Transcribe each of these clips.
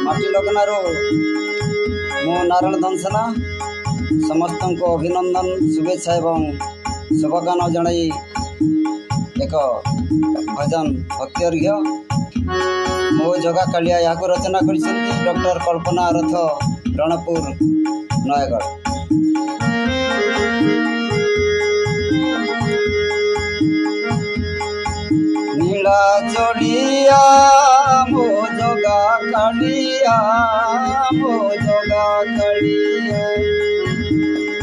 माटी लगनारू मु नारायण धनसेना समस्त को अभिनंदन शुभेच्छा एवं शुभकामना जणाई एक भजन भक्ति अर्घ्य मो जगा कालिया या रचना कर डॉक्टर कल्पना रथ रणपुर नयगढ़। नीला चढ़िया मो जगा कालिया मो जगा कालिया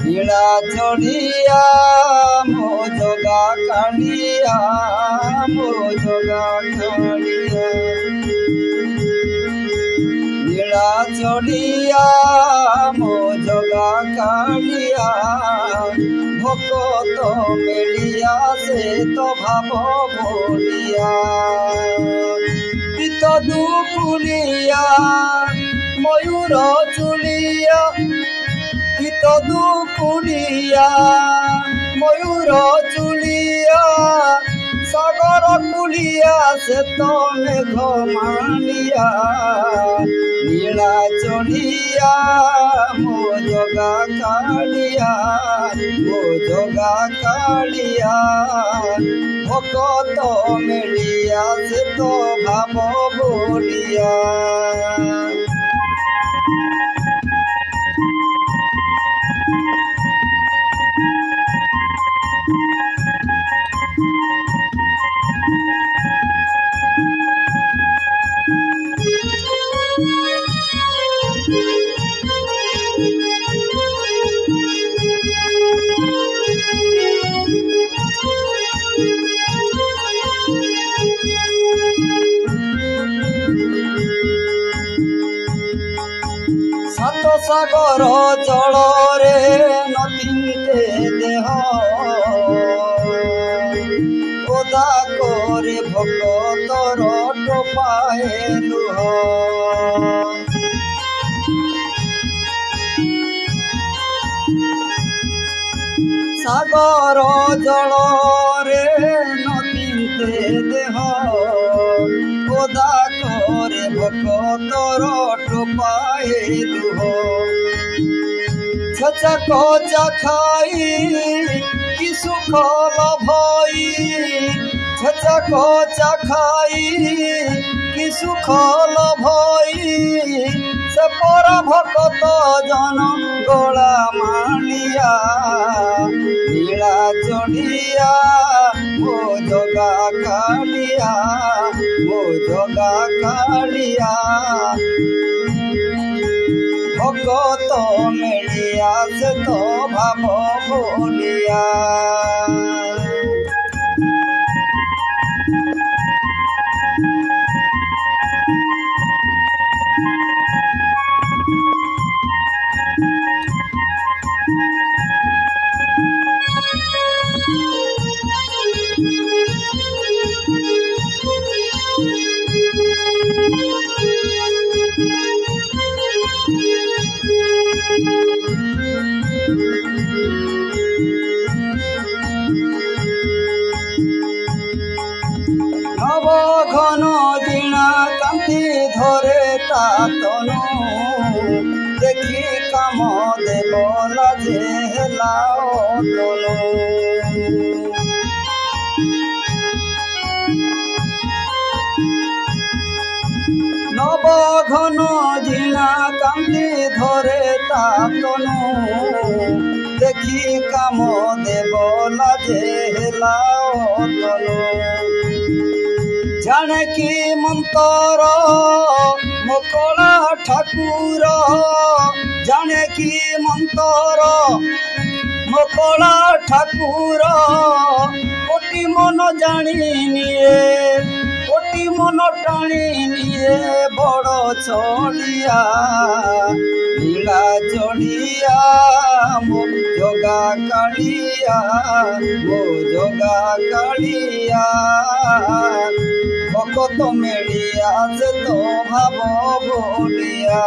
नीला चढ़िया मो जगा कालिया मो जगा कालिया नीला चढ़िया मो जगा कालिया भक्त मेलिया से तो भाव बोलिया पित दुपुलिया मयूर चुलिया पित दुपुलिया मयूर चुलिया सागर कुलिया से तो मेघ मालिया नीला चढ़िया मो जगा कालिया मो जगा कालिया भक्त मेलिया से तो भाव बोलिया। सात सागर जल रे नदीते देह ओदा करे भक्तर टोपाए लुह सागर जल रे नदीते देह ओदा करे भक्तर टोपाए लुह छचा कोचा खाई कि सुख लभई छचा कोचा खाई कि सुख लभई से पर भक्त जन गला मालिया नीला चढ़िया मो जगा कालिया मो जगा कालिया भक्त मेलिया से तो भाव बोलिया। नव घन दिना कांति धरे ता तनु देखी काम देव लाजे हेला तनु नव घन दिना कांति धरे ता तनु देखी काम देव लाजे हेला तनु जानकी मंतर मोकला ठाकुर जानकी मंतर मोकला ठाकुर कोटि मन जानी निये कोटि मन टाणी निये बड़ चढ़िया नीला चढ़िया मो जगा कालिया मो जगा कालिया भक्त मेलिया से तो भाव बोलिया।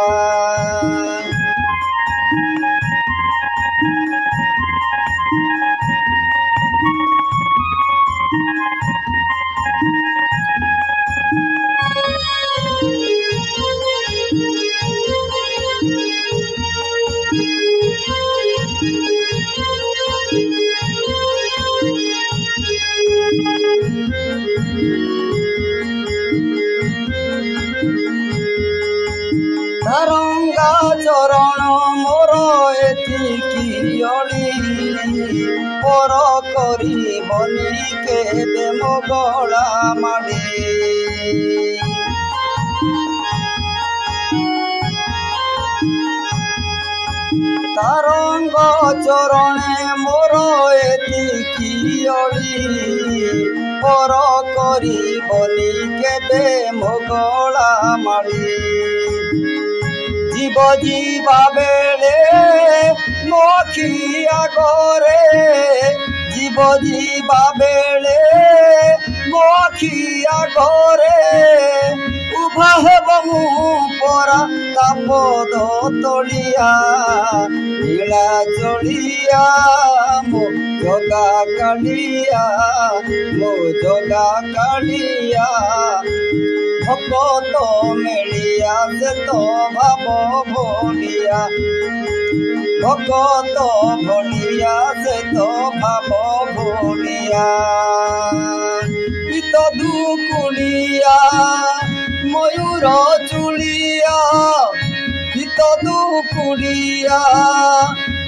एतिकी अली पर करिबनी केबे मो गला माड़ी तारंग चरणे मोर एतिकी अली पर करिबनी केबे मो गला माड़ी जीव जीवा बेले मोखी आगरे जीव जीवा बेले मोखी आगरे उभा हेब मु परा तापद तलिया नीला चलिया मो जगा कालिया मो जगा कालिया भगत मेलिया से तो भाव भोलिया भगत भोलिया से तो भाव भोलिया इत दुकुलिया मयूर चुलिया इत दुकुलिया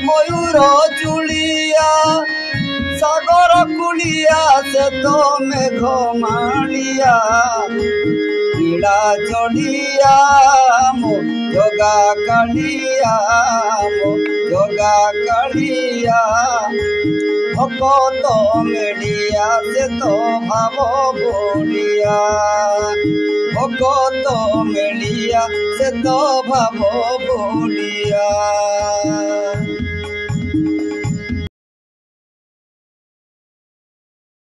मयूर चुलिया सागर कुलिया से तो मेघ मालिया नीला चढ़िया मो जगा कालिया मो जगा कालिया भगत मेलिया से तो भाव बोलिया भगत मेलिया से तो भाव बोलिया।